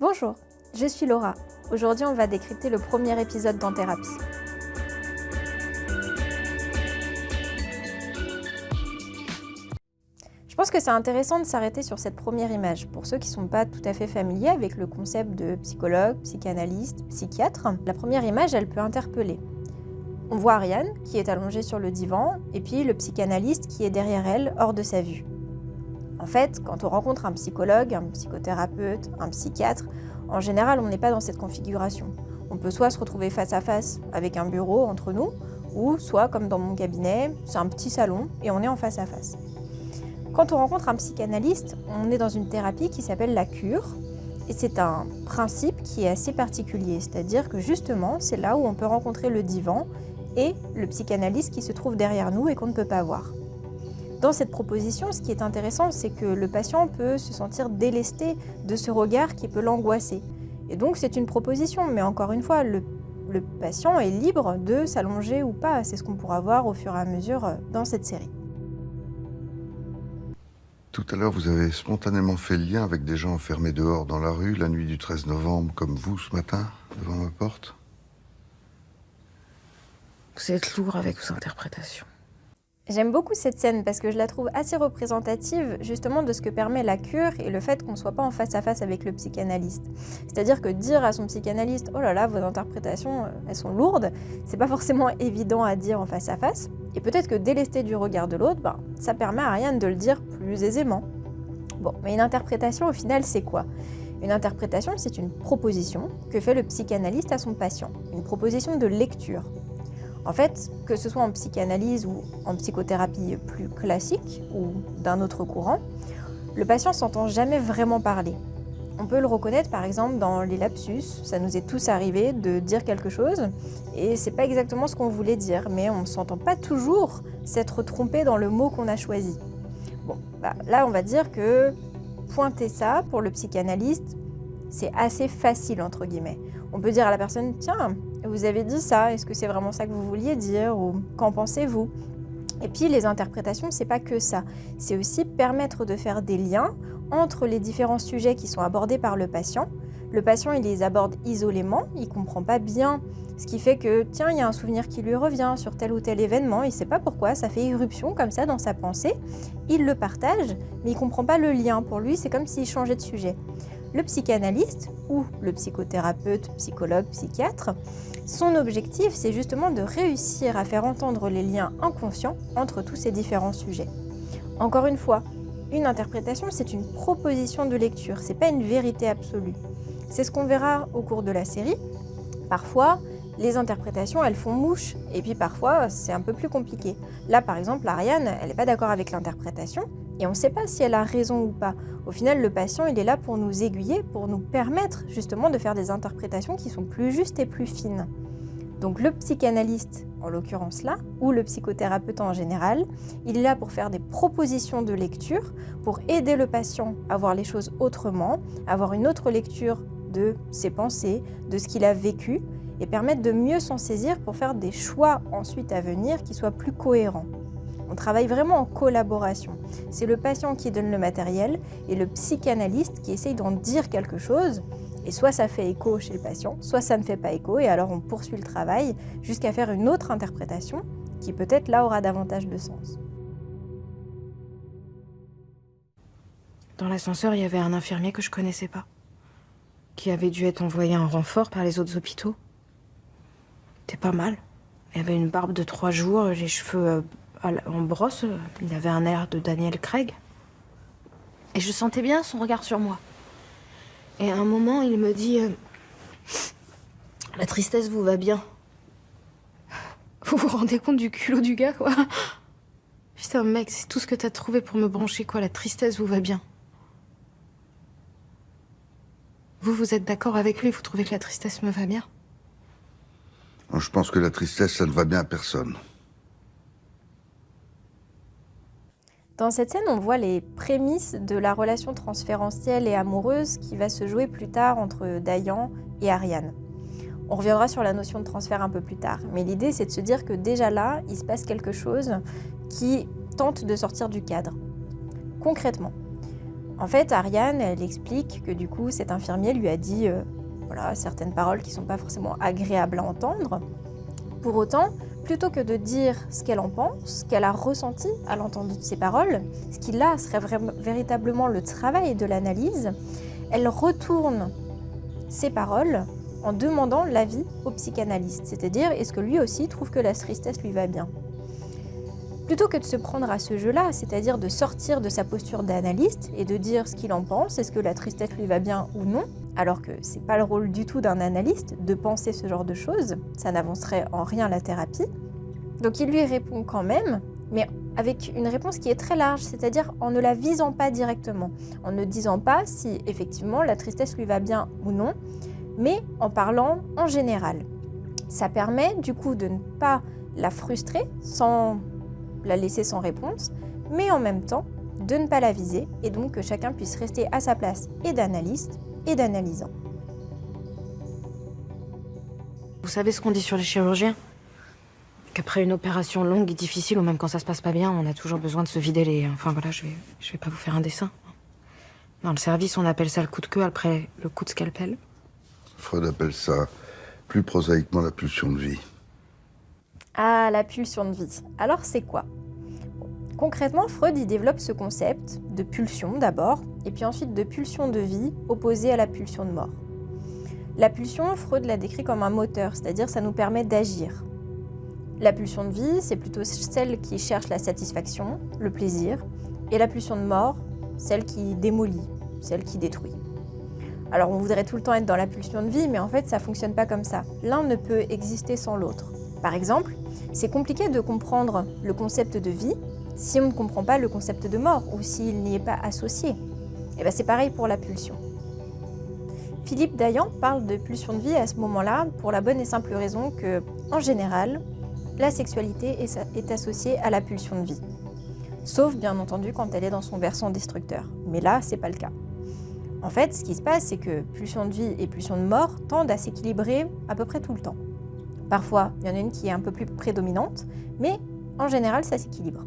Bonjour, je suis Laura. Aujourd'hui, on va décrypter le premier épisode d'En Thérapie. Je pense que c'est intéressant de s'arrêter sur cette première image. Pour ceux qui ne sont pas tout à fait familiers avec le concept de psychologue, psychanalyste, psychiatre, la première image, elle peut interpeller. On voit Ariane qui est allongée sur le divan et puis le psychanalyste qui est derrière elle, hors de sa vue. En fait, quand on rencontre un psychologue, un psychothérapeute, un psychiatre, en général, on n'est pas dans cette configuration. On peut soit se retrouver face à face avec un bureau entre nous, ou soit, comme dans mon cabinet, c'est un petit salon et on est en face à face. Quand on rencontre un psychanalyste, on est dans une thérapie qui s'appelle la cure, et c'est un principe qui est assez particulier, c'est-à-dire que justement, c'est là où on peut rencontrer le divan et le psychanalyste qui se trouve derrière nous et qu'on ne peut pas voir. Dans cette proposition, ce qui est intéressant, c'est que le patient peut se sentir délesté de ce regard qui peut l'angoisser. Et donc c'est une proposition, mais encore une fois, le patient est libre de s'allonger ou pas. C'est ce qu'on pourra voir au fur et à mesure dans cette série. Tout à l'heure, vous avez spontanément fait le lien avec des gens enfermés dehors dans la rue, la nuit du 13 novembre, comme vous ce matin, devant ma porte. Vous êtes lourd avec vos interprétations. J'aime beaucoup cette scène parce que je la trouve assez représentative justement de ce que permet la cure et le fait qu'on ne soit pas en face à face avec le psychanalyste. C'est-à-dire que dire à son psychanalyste « Oh là là, vos interprétations, elles sont lourdes », c'est pas forcément évident à dire en face à face. Et peut-être que délester du regard de l'autre, ça permet à Ariane de le dire plus aisément. Bon, mais une interprétation au final, c'est quoi ? Une interprétation, c'est une proposition que fait le psychanalyste à son patient, une proposition de lecture. En fait, que ce soit en psychanalyse ou en psychothérapie plus classique ou d'un autre courant, le patient s'entend jamais vraiment parler. On peut le reconnaître par exemple dans les lapsus, ça nous est tous arrivé de dire quelque chose et c'est pas exactement ce qu'on voulait dire, mais on ne s'entend pas toujours s'être trompé dans le mot qu'on a choisi. Bon, là on va dire que pointer ça pour le psychanalyste, c'est assez facile entre guillemets. On peut dire à la personne « Tiens, vous avez dit ça, est-ce que c'est vraiment ça que vous vouliez dire ?» ou « Qu'en pensez-vous ?» Et puis les interprétations, c'est pas que ça. C'est aussi permettre de faire des liens entre les différents sujets qui sont abordés par le patient. Le patient, il les aborde isolément, il comprend pas bien ce qui fait que, tiens, il y a un souvenir qui lui revient sur tel ou tel événement, il sait pas pourquoi, ça fait irruption comme ça dans sa pensée. Il le partage, mais il comprend pas le lien. Pour lui, c'est comme s'il changeait de sujet. Le psychanalyste ou le psychothérapeute, psychologue, psychiatre, son objectif, c'est justement de réussir à faire entendre les liens inconscients entre tous ces différents sujets. Encore une fois, une interprétation, c'est une proposition de lecture, c'est pas une vérité absolue. C'est ce qu'on verra au cours de la série. Parfois, les interprétations, elles font mouche, et puis parfois, c'est un peu plus compliqué. Là, par exemple, Ariane, elle n'est pas d'accord avec l'interprétation, et on ne sait pas si elle a raison ou pas. Au final, le patient, il est là pour nous aiguiller, pour nous permettre justement de faire des interprétations qui sont plus justes et plus fines. Donc le psychanalyste, en l'occurrence là, ou le psychothérapeute en général, il est là pour faire des propositions de lecture, pour aider le patient à voir les choses autrement, avoir une autre lecture de ses pensées, de ce qu'il a vécu, et permettre de mieux s'en saisir pour faire des choix ensuite à venir qui soient plus cohérents. On travaille vraiment en collaboration. C'est le patient qui donne le matériel et le psychanalyste qui essaye d'en dire quelque chose. Et soit ça fait écho chez le patient, soit ça ne fait pas écho et alors on poursuit le travail jusqu'à faire une autre interprétation qui peut-être là aura davantage de sens. Dans l'ascenseur, il y avait un infirmier que je connaissais pas, qui avait dû être envoyé en renfort par les autres hôpitaux. C'était pas mal. Il avait une barbe de 3 jours, les cheveux en brosse, il avait un air de Daniel Craig. Et je sentais bien son regard sur moi. Et à un moment, il me dit la tristesse vous va bien. Vous vous rendez compte du culot du gars, quoi? Putain, mec, c'est tout ce que t'as trouvé pour me brancher, quoi. La tristesse vous va bien. Vous êtes d'accord avec lui? Vous trouvez que la tristesse me va bien? Je pense que la tristesse, ça ne va bien à personne. Dans cette scène, on voit les prémices de la relation transférentielle et amoureuse qui va se jouer plus tard entre Dayan et Ariane. On reviendra sur la notion de transfert un peu plus tard, mais l'idée c'est de se dire que déjà là, il se passe quelque chose qui tente de sortir du cadre. Concrètement, En fait, Ariane, elle explique que du coup, cet infirmier lui a dit voilà, certaines paroles qui ne sont pas forcément agréables à entendre. Pour autant, plutôt que de dire ce qu'elle en pense, ce qu'elle a ressenti à l'entendre de ces paroles, ce qui là serait véritablement le travail de l'analyse, elle retourne ces paroles en demandant l'avis au psychanalyste, c'est-à-dire est-ce que lui aussi trouve que la tristesse lui va bien. Plutôt que de se prendre à ce jeu-là, c'est-à-dire de sortir de sa posture d'analyste et de dire ce qu'il en pense, est-ce que la tristesse lui va bien ou non, alors que c'est pas le rôle du tout d'un analyste de penser ce genre de choses, ça n'avancerait en rien la thérapie. Donc il lui répond quand même, mais avec une réponse qui est très large, c'est-à-dire en ne la visant pas directement, en ne disant pas si effectivement la tristesse lui va bien ou non, mais en parlant en général. Ça permet du coup de ne pas la frustrer sans la laisser sans réponse, mais en même temps de ne pas la viser et donc que chacun puisse rester à sa place et d'analyste et d'analysant. Vous savez ce qu'on dit sur les chirurgiens? Qu'après une opération longue et difficile, ou même quand ça se passe pas bien, on a toujours besoin de se vider les... Enfin voilà, je vais pas vous faire un dessin. Dans le service, on appelle ça le coup de queue après le coup de scalpel. Freud appelle ça plus prosaïquement la pulsion de vie. Ah, la pulsion de vie. Alors c'est quoi? Concrètement, Freud il développe ce concept de pulsion d'abord, et puis ensuite de pulsion de vie opposée à la pulsion de mort. La pulsion, Freud la décrit comme un moteur, c'est-à-dire ça nous permet d'agir. La pulsion de vie, c'est plutôt celle qui cherche la satisfaction, le plaisir, et la pulsion de mort, celle qui démolit, celle qui détruit. Alors on voudrait tout le temps être dans la pulsion de vie, mais en fait ça ne fonctionne pas comme ça. L'un ne peut exister sans l'autre. Par exemple, c'est compliqué de comprendre le concept de vie si on ne comprend pas le concept de mort ou s'il n'y est pas associé. Et bien c'est pareil pour la pulsion. Philippe Dayan parle de pulsion de vie à ce moment-là pour la bonne et simple raison que, en général, la sexualité est associée à la pulsion de vie. Sauf bien entendu quand elle est dans son versant destructeur. Mais là, c'est pas le cas. En fait, ce qui se passe, c'est que pulsion de vie et pulsion de mort tendent à s'équilibrer à peu près tout le temps. Parfois, il y en a une qui est un peu plus prédominante, mais en général, ça s'équilibre.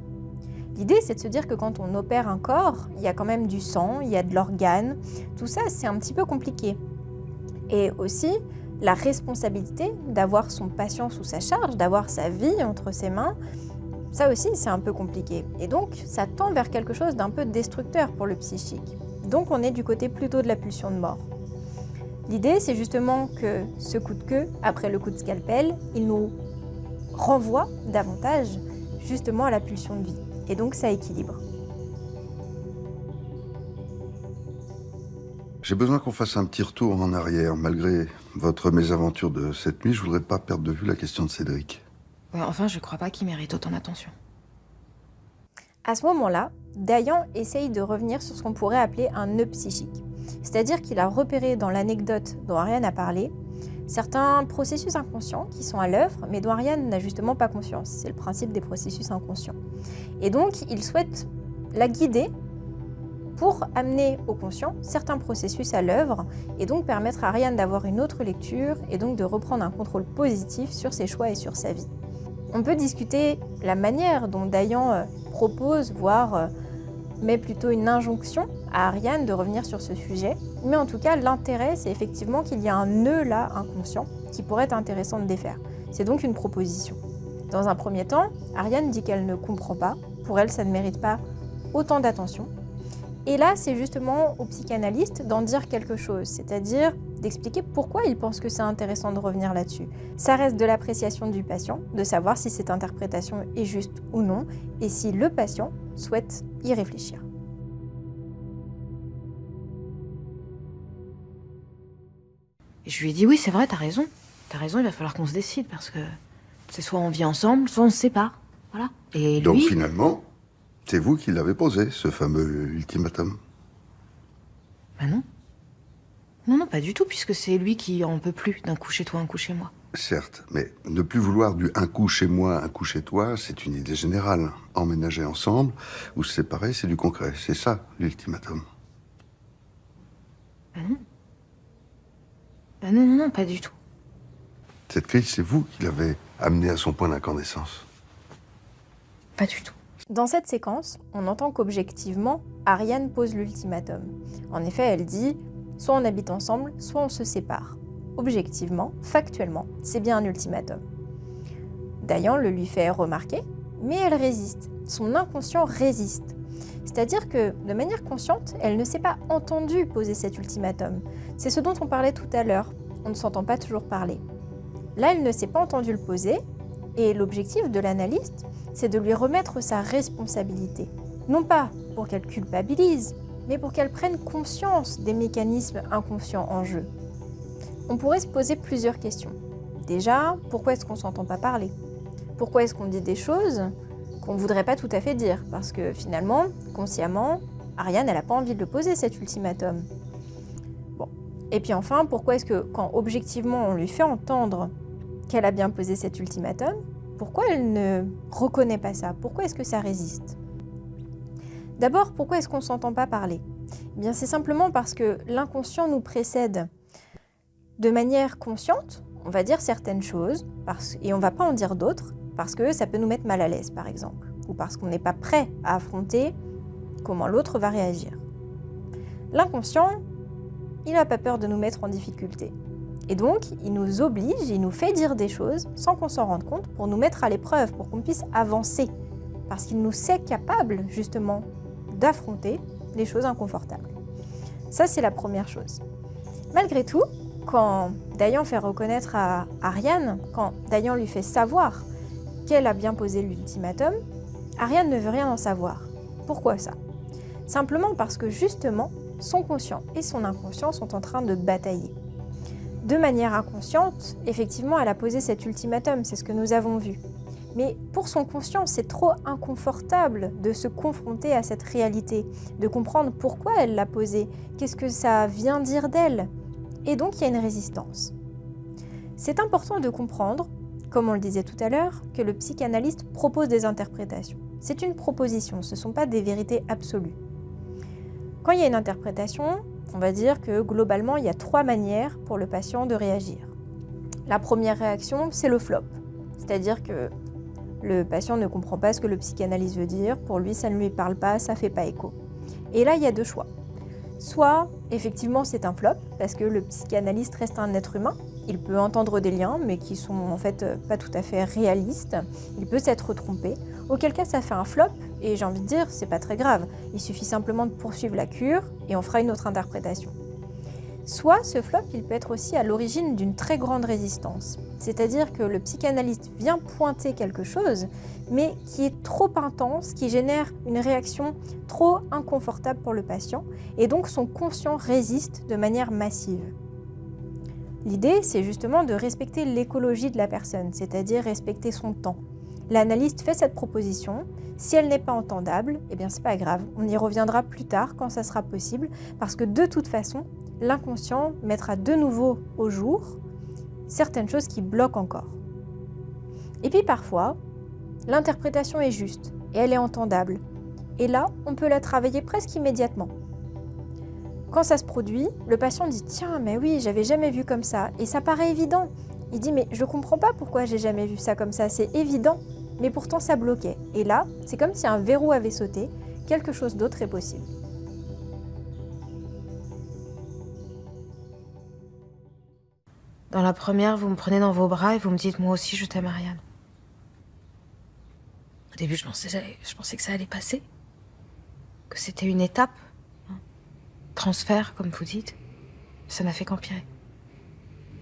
L'idée, c'est de se dire que quand on opère un corps, il y a quand même du sang, il y a de l'organe. Tout ça, c'est un petit peu compliqué. Et aussi, la responsabilité d'avoir son patient sous sa charge, d'avoir sa vie entre ses mains, ça aussi, c'est un peu compliqué. Et donc, ça tend vers quelque chose d'un peu destructeur pour le psychique. Donc, on est du côté plutôt de la pulsion de mort. L'idée, c'est justement que ce coup de queue, après le coup de scalpel, il nous renvoie davantage justement à la pulsion de vie. Et donc, ça équilibre. J'ai besoin qu'on fasse un petit retour en arrière. Malgré votre mésaventure de cette nuit, je voudrais pas perdre de vue la question de Cédric. Ouais, enfin, je crois pas qu'il mérite autant d'attention. À ce moment-là, Dayan essaye de revenir sur ce qu'on pourrait appeler un nœud psychique. C'est-à-dire qu'il a repéré dans l'anecdote dont Ariane a parlé certains processus inconscients qui sont à l'œuvre, mais dont Ariane n'a justement pas conscience. C'est le principe des processus inconscients. Et donc, il souhaite la guider pour amener au conscient certains processus à l'œuvre et donc permettre à Ariane d'avoir une autre lecture et donc de reprendre un contrôle positif sur ses choix et sur sa vie. On peut discuter la manière dont Dayan propose, voire met plutôt une injonction à Ariane de revenir sur ce sujet. Mais en tout cas, l'intérêt, c'est effectivement qu'il y a un nœud là, inconscient, qui pourrait être intéressant de défaire. C'est donc une proposition. Dans un premier temps, Ariane dit qu'elle ne comprend pas. Pour elle, ça ne mérite pas autant d'attention. Et là, c'est justement au psychanalyste d'en dire quelque chose, c'est-à-dire d'expliquer pourquoi il pense que c'est intéressant de revenir là-dessus. Ça reste de l'appréciation du patient, de savoir si cette interprétation est juste ou non, et si le patient souhaite y réfléchir. Et je lui ai dit, oui, c'est vrai, t'as raison, il va falloir qu'on se décide, parce que c'est soit on vit ensemble, soit on se sépare, voilà. Et lui... Donc finalement, c'est vous qui l'avez posé, ce fameux ultimatum. Bah non. Non, pas du tout, puisque c'est lui qui en peut plus d'un coup chez toi, un coup chez moi. Certes, mais ne plus vouloir du un coup chez moi, un coup chez toi, c'est une idée générale. Emménager ensemble ou se séparer, c'est du concret. C'est ça, l'ultimatum. Bah non. Bah non, pas du tout. Cette crise, c'est vous qui l'avez amenée à son point d'incandescence. Pas du tout. Dans cette séquence, on entend qu'objectivement, Ariane pose l'ultimatum. En effet, elle dit « soit on habite ensemble, soit on se sépare ». Objectivement, factuellement, c'est bien un ultimatum. Dayan le lui fait remarquer, mais elle résiste. Son inconscient résiste. C'est-à-dire que, de manière consciente, elle ne s'est pas entendue poser cet ultimatum. C'est ce dont on parlait tout à l'heure. On ne s'entend pas toujours parler. Là, elle ne s'est pas entendue le poser, et l'objectif de l'analyste, c'est de lui remettre sa responsabilité. Non pas pour qu'elle culpabilise, mais pour qu'elle prenne conscience des mécanismes inconscients en jeu. On pourrait se poser plusieurs questions. Déjà, pourquoi est-ce qu'on ne s'entend pas parler ? Pourquoi est-ce qu'on dit des choses qu'on ne voudrait pas tout à fait dire ? Parce que finalement, consciemment, Ariane, elle n'a pas envie de le poser, cet ultimatum. Bon. Et puis enfin, pourquoi est-ce que quand objectivement on lui fait entendre qu'elle a bien posé cet ultimatum, pourquoi elle ne reconnaît pas ça ? Pourquoi est-ce que ça résiste ? D'abord, pourquoi est-ce qu'on ne s'entend pas parler ? Eh bien, c'est simplement parce que l'inconscient nous précède. De manière consciente, on va dire certaines choses et on ne va pas en dire d'autres parce que ça peut nous mettre mal à l'aise, par exemple, ou parce qu'on n'est pas prêt à affronter comment l'autre va réagir. L'inconscient, il n'a pas peur de nous mettre en difficulté. Et donc, il nous oblige, il nous fait dire des choses sans qu'on s'en rende compte pour nous mettre à l'épreuve, pour qu'on puisse avancer. Parce qu'il nous sait capable, justement, d'affronter les choses inconfortables. Ça, c'est la première chose. Malgré tout, quand Dayan fait reconnaître à Ariane, quand Dayan lui fait savoir qu'elle a bien posé l'ultimatum, Ariane ne veut rien en savoir. Pourquoi ça ? Simplement parce que justement, son conscient et son inconscient sont en train de batailler. De manière inconsciente, effectivement, elle a posé cet ultimatum, c'est ce que nous avons vu. Mais pour son conscient, c'est trop inconfortable de se confronter à cette réalité, de comprendre pourquoi elle l'a posé, qu'est-ce que ça vient dire d'elle. Et donc, il y a une résistance. C'est important de comprendre, comme on le disait tout à l'heure, que le psychanalyste propose des interprétations. C'est une proposition, ce ne sont pas des vérités absolues. Quand il y a une interprétation, on va dire que globalement, il y a 3 manières pour le patient de réagir. La première réaction, c'est le flop. C'est-à-dire que le patient ne comprend pas ce que le psychanalyste veut dire, pour lui, ça ne lui parle pas, ça ne fait pas écho. Et là, il y a 2 choix. Soit, effectivement, c'est un flop, parce que le psychanalyste reste un être humain, il peut entendre des liens, mais qui sont en fait pas tout à fait réalistes, il peut s'être trompé, auquel cas ça fait un flop, et j'ai envie de dire, c'est pas très grave, il suffit simplement de poursuivre la cure, et on fera une autre interprétation. Soit ce flop, il peut être aussi à l'origine d'une très grande résistance, c'est-à-dire que le psychanalyste vient pointer quelque chose, mais qui est trop intense, qui génère une réaction trop inconfortable pour le patient, et donc son conscient résiste de manière massive. L'idée, c'est justement de respecter l'écologie de la personne, c'est-à-dire respecter son temps. L'analyste fait cette proposition, si elle n'est pas entendable, eh bien c'est pas grave, on y reviendra plus tard quand ça sera possible, parce que de toute façon, l'inconscient mettra de nouveau au jour certaines choses qui bloquent encore. Et puis parfois, l'interprétation est juste et elle est entendable. Et là, on peut la travailler presque immédiatement. Quand ça se produit, le patient dit « Tiens, mais oui, j'avais jamais vu comme ça. » Et ça paraît évident. Il dit « Mais je comprends pas pourquoi j'ai jamais vu ça comme ça. C'est évident. » Mais pourtant, ça bloquait. Et là, c'est comme si un verrou avait sauté. Quelque chose d'autre est possible. Dans la première, vous me prenez dans vos bras et vous me dites « Moi aussi, je t'aime, Ariane ». Au début, je pensais que ça allait passer. Que c'était une étape. Transfert, comme vous dites. Ça n'a fait qu'empirer.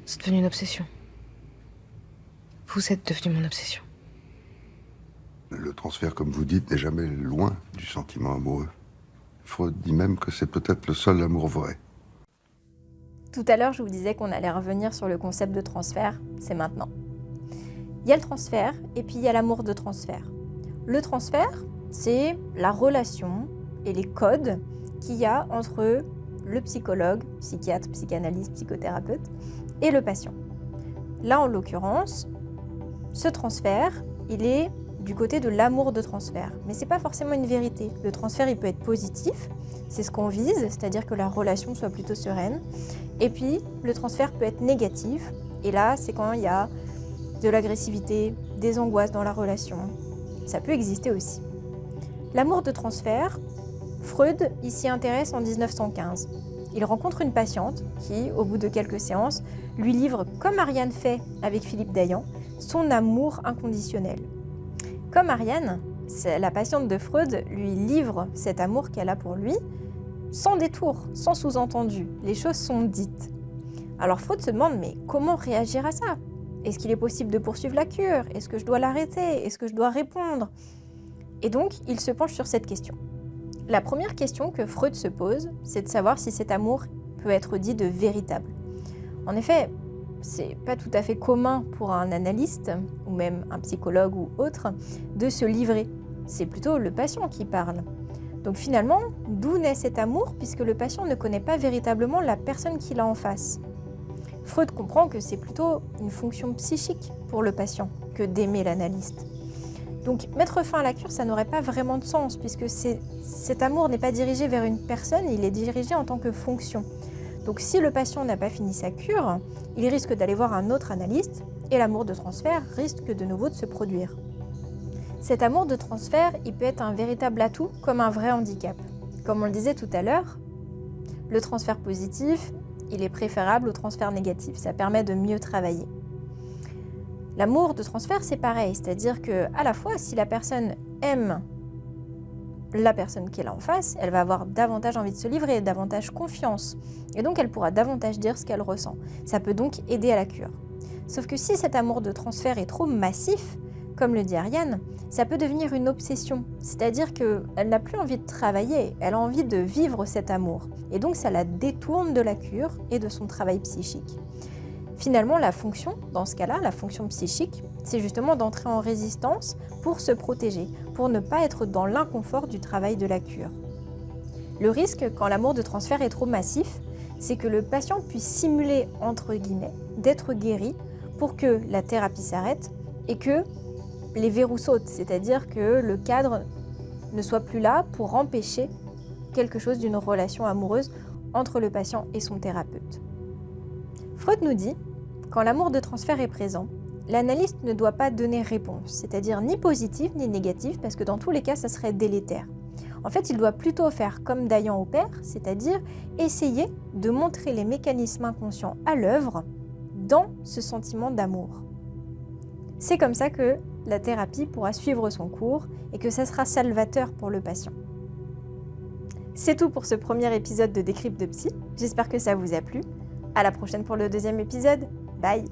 C'est devenu une obsession. Vous êtes devenu mon obsession. Le transfert, comme vous dites, n'est jamais loin du sentiment amoureux. Freud dit même que c'est peut-être le seul amour vrai. Tout à l'heure, je vous disais qu'on allait revenir sur le concept de transfert, c'est maintenant. Il y a le transfert et puis il y a l'amour de transfert. Le transfert, c'est la relation et les codes qu'il y a entre le psychologue, psychiatre, psychanalyste, psychothérapeute et le patient. Là, en l'occurrence, ce transfert, il est du côté de l'amour de transfert. Mais ce n'est pas forcément une vérité. Le transfert, il peut être positif, c'est ce qu'on vise, c'est-à-dire que la relation soit plutôt sereine. Et puis, le transfert peut être négatif, et là, c'est quand il y a de l'agressivité, des angoisses dans la relation. Ça peut exister aussi. L'amour de transfert, Freud il s'y intéresse en 1915. Il rencontre une patiente qui, au bout de quelques séances, lui livre, comme Ariane fait avec Philippe Dayan, son amour inconditionnel. Comme Ariane, la patiente de Freud lui livre cet amour qu'elle a pour lui, sans détour, sans sous-entendu. Les choses sont dites. Alors Freud se demande, mais comment réagir à ça? Est-ce qu'il est possible de poursuivre la cure? Est-ce que je dois l'arrêter? Est-ce que je dois répondre? Et donc, il se penche sur cette question. La première question que Freud se pose, c'est de savoir si cet amour peut être dit de véritable. En effet, c'est pas tout à fait commun pour un analyste, ou même un psychologue ou autre, de se livrer. C'est plutôt le patient qui parle. Donc finalement, d'où naît cet amour puisque le patient ne connaît pas véritablement la personne qu'il a en face? Freud comprend que c'est plutôt une fonction psychique pour le patient que d'aimer l'analyste. Donc mettre fin à la cure, ça n'aurait pas vraiment de sens puisque cet amour n'est pas dirigé vers une personne, il est dirigé en tant que fonction. Donc si le patient n'a pas fini sa cure, il risque d'aller voir un autre analyste et l'amour de transfert risque de nouveau de se produire. Cet amour de transfert, il peut être un véritable atout comme un vrai handicap. Comme on le disait tout à l'heure, le transfert positif, il est préférable au transfert négatif, ça permet de mieux travailler. L'amour de transfert, c'est pareil, c'est-à-dire que à la fois, si la personne aime la personne qu'elle a en face, elle va avoir davantage envie de se livrer, davantage confiance, et donc elle pourra davantage dire ce qu'elle ressent. Ça peut donc aider à la cure. Sauf que si cet amour de transfert est trop massif, comme le dit Ariane, ça peut devenir une obsession, c'est-à-dire qu'elle n'a plus envie de travailler, elle a envie de vivre cet amour, et donc ça la détourne de la cure et de son travail psychique. Finalement, la fonction, dans ce cas-là, la fonction psychique, c'est justement d'entrer en résistance pour se protéger, pour ne pas être dans l'inconfort du travail de la cure. Le risque, quand l'amour de transfert est trop massif, c'est que le patient puisse simuler, entre guillemets, d'être guéri pour que la thérapie s'arrête et que les verrous sautent, c'est-à-dire que le cadre ne soit plus là pour empêcher quelque chose d'une relation amoureuse entre le patient et son thérapeute. Freud nous dit, quand l'amour de transfert est présent, l'analyste ne doit pas donner réponse, c'est-à-dire ni positive ni négative, parce que dans tous les cas, ça serait délétère. En fait, il doit plutôt faire comme Dayan opère, c'est-à-dire essayer de montrer les mécanismes inconscients à l'œuvre dans ce sentiment d'amour. C'est comme ça que la thérapie pourra suivre son cours et que ça sera salvateur pour le patient. C'est tout pour ce premier épisode de Décrypte de Psy. J'espère que ça vous a plu. À la prochaine pour le deuxième épisode. Bye!